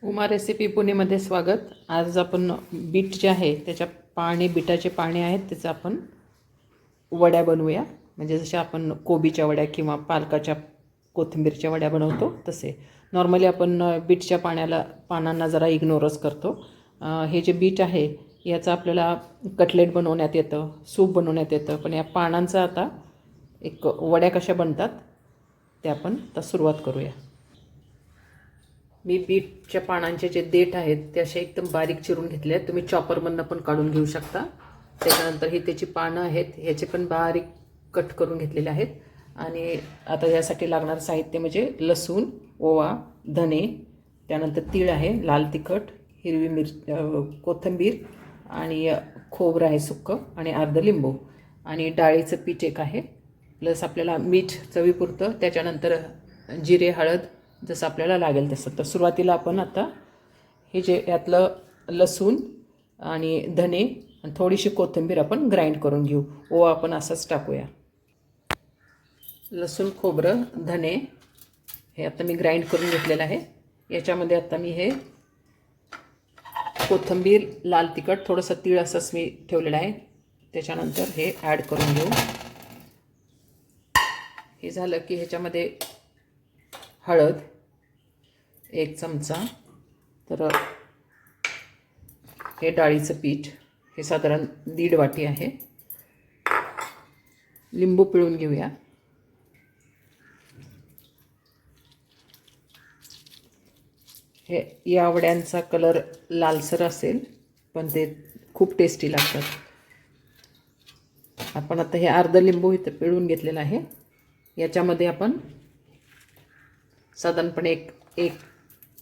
Uma recipe पुणेमध्ये स्वागत. आज आपण बीट जे आहे त्याच्या बीटाचे पाने आहेत त्याचं आपण वड्या बनवूया. म्हणजे जशा आपण कोबीच्या वड्या किंवा पालकाच्या कोथिंबीरच्या वड्या बनवतो तसे. नॉर्मली आपण बीटच्या पानांना जरा इग्नोरच करतो. हे जे बीट आहे याचं आपल्याला कटलेट बनवण्यात येतं, सूप बनवण्यात येतं, पण या पानांचा आता एक वड्या कशा बनतात ते आपण आता सुरुवात करूया. मी बीटच्या पानांचे जे देठ आहेत ते असे एकदम बारीक चिरून घेतले आहेत. तुम्ही चॉपरमधनं पण काढून घेऊ शकता. त्याच्यानंतर ही त्याची पानं आहेत, ह्याचे पण बारीक कट करून घेतलेले आहेत. आणि आता यासाठी लागणारं साहित्य म्हणजे लसूण, ओवा, धने, त्यानंतर तीळ आहे, लाल तिखट, हिरवी कोथिंबीर आणि खोबरं आहे सुक्कं आणि अर्ध लिंबू आणि डाळीचं पीठ एक आहे. प्लस आपल्याला मीठ चवीपुरतं, त्याच्यानंतर जिरे, हळद जसं आपल्याला लागेल तसं. तर सुरुवातीला आपण आता हे जे यातलं लसूण आणि धने आणि थोडीशी कोथिंबीर आपण ग्राइंड करून घेऊ. ओवा आपण असाच टाकूया. लसूण, खोबरं, धने हे आता मी ग्राइंड करून घेतलेलं आहे. याच्यामध्ये आता मी हे कोथिंबीर, लाल तिखट, थोडंसं तीळ असंच मी ठेवलेलं आहे. त्याच्यानंतर हे ॲड करून घेऊ. हे झालं की ह्याच्यामध्ये हळद 1 चमचा, तर हे डाळीचं पीठ हे साधारण 1.5 वाटी आहे. लिंबू पिळून घेऊया. हे या वड्यांचा कलर लालसर असेल पण ते खूप टेस्टी लागतात. आपण आता हे अर्ध लिंबू इथं पिळून घेतलेलं आहे. याच्यामध्ये आपण साधारणपणे एक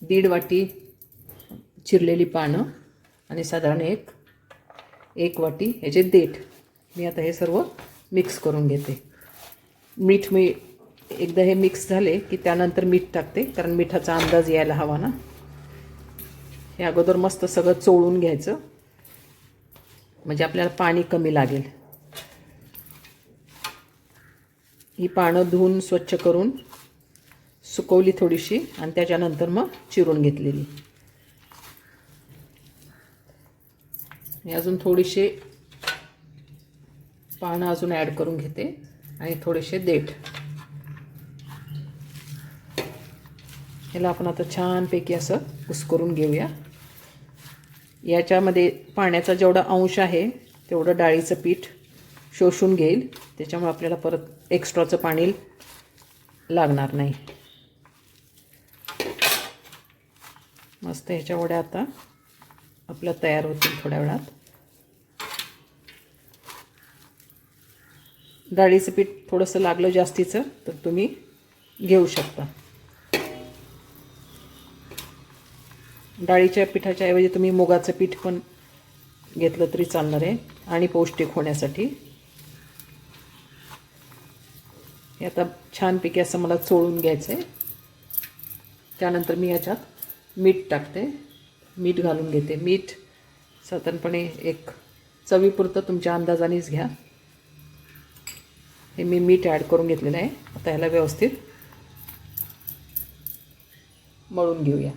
1.5 वाटी चिरलेली पानं आणि साधारण एक वाटी ह्याचे देठ मी आता हे सर्व मिक्स करून घेते. मीठ मी एकदा हे मिक्स झाले की त्यानंतर मीठ टाकते, कारण मिठाचा अंदाज यायला हवा ना. हे अगोदर मस्त सगळं चोळून घ्यायचं म्हणजे आपल्याला पाणी कमी लागेल. ही पानं धुवून स्वच्छ करून सुकवली थोडीशी आणि त्याच्यानंतर मग चिरून घेतलेली. मी अजून थोडीशी पानं अजून ॲड करून घेते आणि थोडेसे देठ. ह्याला आपण आता छानपैकी असं कुस्करून घेऊया. याच्यामध्ये पाण्याचा जेवढा अंश आहे तेवढं डाळीचं पीठ शोषून घेईल, त्याच्यामुळे आपल्याला परत एक्स्ट्राचं पाणी लागणार नाही. मस्त ह्याच्या वड्या आता आपल्या तयार होतील थोड्या वेळात. डाळीचं पीठ थोडंसं लागलं जास्तीचं तर तुम्ही घेऊ शकता. डाळीच्या पिठाच्या ऐवजी तुम्ही मुगाचं पीठ पण घेतलं तरी चालणार आहे आणि पौष्टिक होण्यासाठी. हे आता छानपैकी असं मला चोळून घ्यायचं आहे. त्यानंतर मी याच्यात मीठ टाकते, मीठ घालून घेते. मीठ साधारणपणे एक चवीपुरतं तुमच्या अंदाजानेच घ्या. हे मी मीठ ॲड करून घेतलेलं आहे. आता ह्याला व्यवस्थित मळून घेऊया.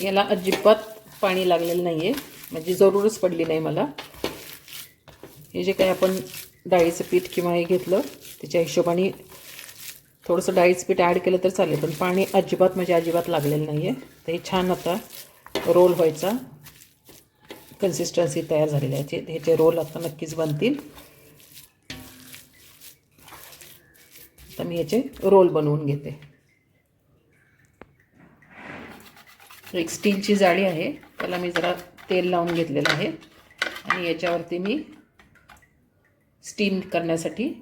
याला अजिबात पाणी लागलेलं नाही आहे, म्हणजे जरूरच पडली नाही मला. हे जे काही आपण डाळीचं पीठ किंवा हे घेतलं त्याच्या हिशोबाने थोडंसं डाळीचं पीठ ॲड केलं तर चालेल, पण पाणी अजिबात म्हणजे अजिबात लागलेलं नाही आहे. तर हे छान आता रोल व्हायचा कन्सिस्टन्सी तयार झालेली आहे. ह्याचे रोल आता नक्कीच बनतील. आता मी ह्याचे रोल बनवून घेते. एक स्टीलची जाळी आहे, त्याला मी जरा तेल लावून घेतलेलं आहे आणि याच्यावरती मी स्टीम करण्यासाठी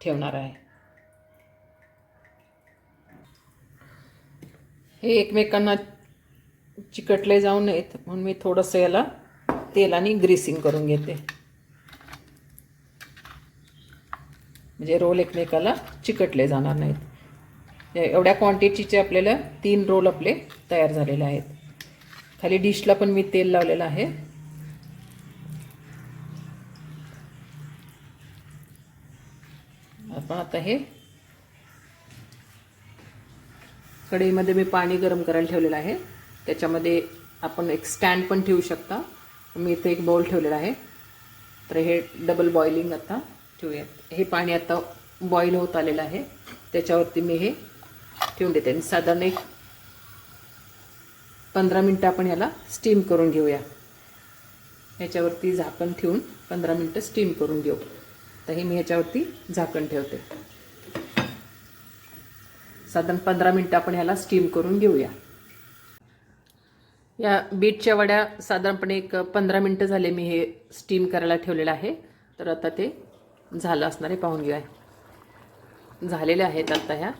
ठेवणार आहे. हे एकमेकांना चिकटले जाऊ नयेत म्हणून मी थोडंसं याला तेलाने ग्रीसिंग करून घेते, म्हणजे रोल एकमेकाला चिकटले जाणार नाहीत. एवढ्या क्वांटिटीचे आपल्याला 3 रोल आपले तयार झालेले आहेत. खाली डिशला पण मी तेल लावलेलं आहे. आपण आता हे कढईमध्ये मी पाणी गरम करायला ठेवलेलं आहे. त्याच्यामध्ये आपण एक स्टँड पण ठेवू शकता. मी इथे एक बाउल ठेवलेला आहे. तर हे डबल बॉइलिंग आता ठेवूयात. हे पाणी आता बॉईल होत आलेलं आहे. त्याच्यावरती मी हे ठेवून देते आणि साधारण एक 15 मिनटं आपण याला स्टीम करून घेऊया. ह्याच्यावरती झाकण ठेवून 15 मिनटं स्टीम करून घेऊ. तर हे मी ह्याच्यावरती झाकण ठेवते. साधारण 15 मिनटं आपण ह्याला स्टीम करून घेऊया. या बीटच्या वड्या साधारणपणे एक 15 मिनटं झाले मी हे स्टीम करायला ठेवलेलं आहे. तर आता ते झालं असणार आहे, पाहून घेऊया. झालेल्या आहेत आता ह्या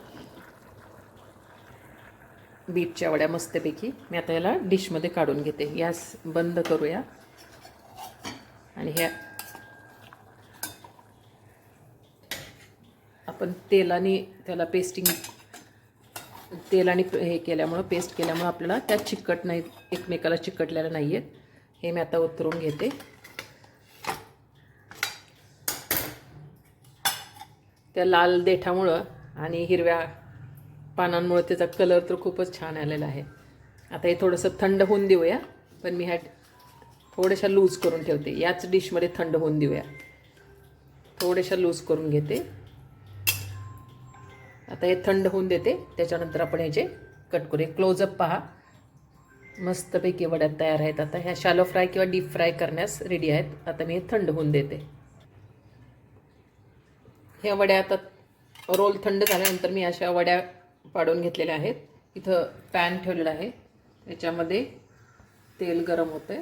बीटच्या वड्या मस्तपैकी. मी आता याला डिशमध्ये काढून घेते. गॅस बंद करूया आणि ह्या आपण तेलाने त्याला तेलाने हे केल्यामुळं, पेस्ट केल्यामुळं आपल्याला त्या चिकट नाही, एकमेकाला चिकटलेल्या नाही आहेत. हे मी आता उतरून घेते. त्या लाल देठामुळं आणि हिरव्या पानांमुळे त्याचा कलर तर खूपच छान आलेला आहे. आता हे थोडंसं थंड होऊन देऊया. पण मी ह्या थोड्याशा लूज करून ठेवते. याच डिशमध्ये थंड होऊन देऊया. थोड्याशा लूज करून घेते. आता हे थंड होऊन देते. त्याच्यानंतर आपण ह्याचे कट करूया. क्लोजअप पहा, मस्तपैकी वड्या तयार आहेत. आता ह्या शॅलो फ्राय किंवा डीप फ्राय करण्यास रेडी आहेत. आता मी हे थंड होऊन देते. ह्या वड्या आता रोल थंड झाल्यानंतर मी अशा वड्या पाडून घेतलेल्या आहेत. इथं पॅन ठेवलेला आहे. त्याच्यामध्ये तेल गरम होतंय.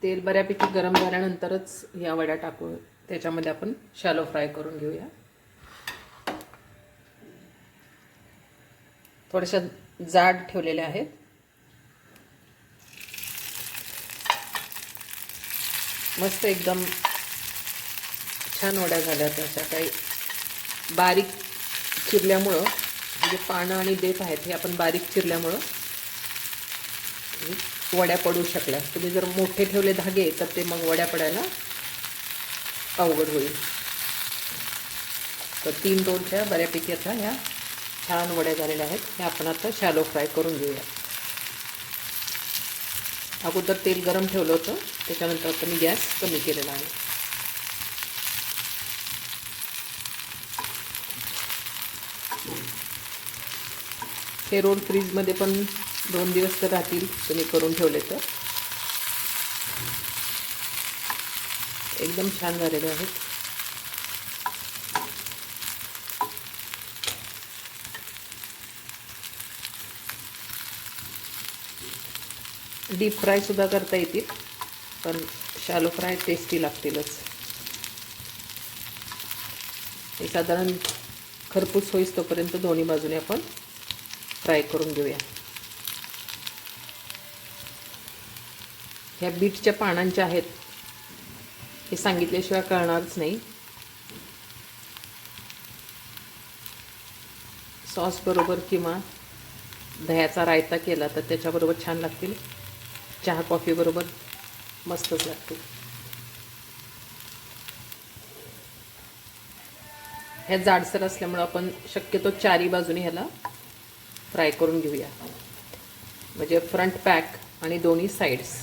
तेल बऱ्यापैकी गरम झाल्यानंतरच ह्या वड्या टाकू. त्याच्यामध्ये आपण शॅलो फ्राय करून घेऊया. थोड्याशा जाड ठेवलेल्या आहेत. मस्त एकदम छान वड्या झाल्या. त्याच्या काही बारीक चिरल्यामुळं, म्हणजे पानं आणि देठ आहेत हे आपण बारीक चिरल्यामुळं वड्या पडू शकल्या. तुम्ही जर मोठे ठेवले धागे तर ते मग वड्या पडायला अवघड होईल. तर 3-2च्या बऱ्यापैकी आता ह्या छान वड्या झालेल्या आहेत. हे आपण आता शॅलो फ्राय करून घेऊया. अगोदर तेल गरम ठेवलं होतं, त्याच्यानंतर आता मी गॅस कमी केलेला आहे. हे रोल फ्रीजमध्ये पण 2 दिवस तर राहतील तुम्ही करून ठेवले तर. एकदम छान झालेले आहेत. डीप फ्रायसुद्धा करता येतील, पण शॅलो फ्राय टेस्टी लागतीलच. हे साधारण खरपूस होईस तोपर्यंत दोन्ही बाजूने आपण फ्राय करून घेऊया. ह्या बीटच्या पानांच्या आहेत हे सांगितल्याशिवाय कळणारच नाही. सॉस बरोबर किंवा दह्याचा रायता केला तर त्याच्याबरोबर छान लागतील. चहा कॉफी बरोबर मस्तच लागतील. ह्या जाडसर असल्यामुळं आपण शक्यतो चारी बाजूने ह्याला फ्राय करून घेऊया. म्हणजे फ्रंट पॅक आणि दोन्ही साईड्स.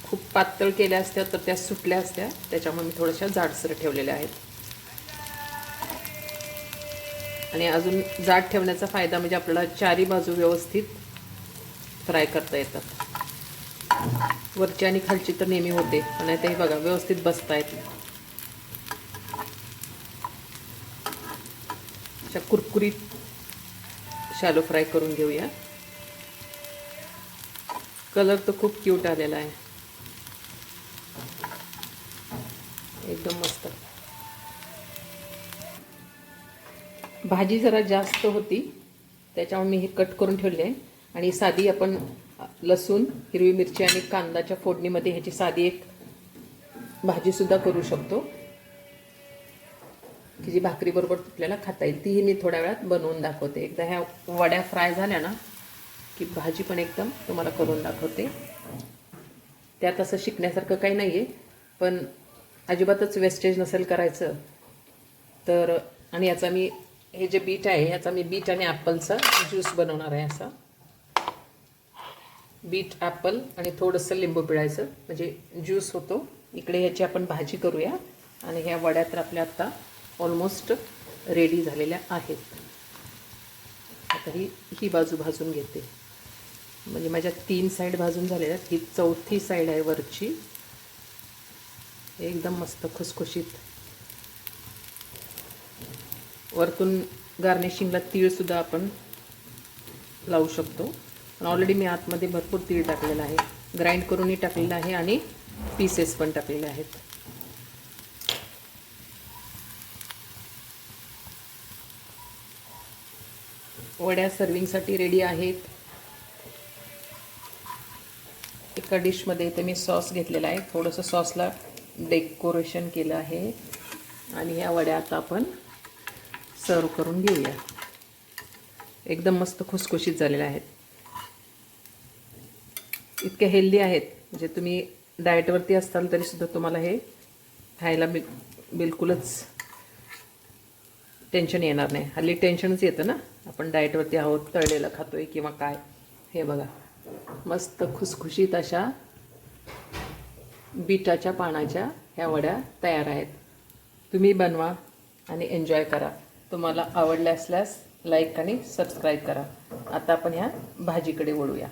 खूप पातळ केल्या असत्या तर त्या सुटल्या असत्या, त्याच्यामुळे मी थोड्याशा जाडसर ठेवलेल्या आहेत. आणि अजून जाड ठेवण्याचा फायदा म्हणजे आपल्याला चारी बाजू व्यवस्थित फ्राय करता येतात. वरची आणि खालची तर नेहमी होते, पण आता हे बघा व्यवस्थित बसतायत. अशा कुरकुरीत शॅलो फ्राय करून घेऊया. कलर तर खूप क्यूट आलेला आहे, एकदम मस्त. भाजी जरा जास्त होती त्याच्यामुळे मी हे कट करून ठेवले आहे. आणि साधी आपण लसूण, हिरवी मिरची आणि कांदाच्या फोडणीमध्ये ह्याची साधी एक भाजीसुद्धा करू शकतो की जी भाकरीबरोबर आपल्याला खाता येईल. तीही मी थोड्या वेळात बनवून दाखवते. एकदा ह्या वड्या फ्राय झाल्या ना की भाजी पण एकदम तुम्हाला करून दाखवते. त्यात असं शिकण्यासारखं काही नाही आहे, पण अजिबातच वेस्टेज नसेल करायचं तर, आणि याचा मी हे जे बीट आहे याचा मी बीट आणि ॲपलचा ज्यूस बनवणार आहे. असा बीट, ॲपल आणि थोडंसं लिंबू पिळायचं म्हणजे ज्यूस होतो. इकडे ह्याची आपण भाजी करूया. आणि ह्या वड्या तर आपल्या आत्ता ऑलमोस्ट रेडी झालेल्या आहेत. आता ही बाजू भाजून घेते. म्हणजे माझ्या 3 साईड भाजून झालेल्या आहेत. ही 4थी साईड आहे वरची. एकदम मस्त खुसखुशीत. वरतून गार्निशिंगला तीळसुद्धा आपण लावू शकतो. पण ऑलरेडी मी आतमध्ये भरपूर तीळ टाकलेलं आहे. ग्राइंड करूनही टाकलेलं आहे आणि पीसेस पण टाकलेले आहेत. वड्या सर्विंगसाठी रेडी आहेत. एका डिशमध्ये इथे मी सॉस घेतलेला आहे. थोडंसं सॉसला डेकोरेशन केलं आहे. आणि ह्या वड्या आता आपण सर्व करून घेऊया. एकदम मस्त खुसखुशीत झालेल्या आहेत. इतके हेल्दी आहेत म्हणजे तुम्ही डाएटवरती असाल तरीसुद्धा तुम्हाला हे खायला बिलकुलच टेन्शन येणार नाही. हल्ली टेन्शनच येतं ना, आपण डाएटवरती आहोत, तळलेलं खातोय किंवा काय. हे बघा, मस्त खुसखुशीत अशा बीटाच्या पानाच्या ह्या वड्या तयार आहेत. तुम्ही बनवा आणि एन्जॉय करा. तुम्हाला आवडल्या असल्यास लाईक आणि सबस्क्राईब करा. आता आपण ह्या भाजीकडे वळूया.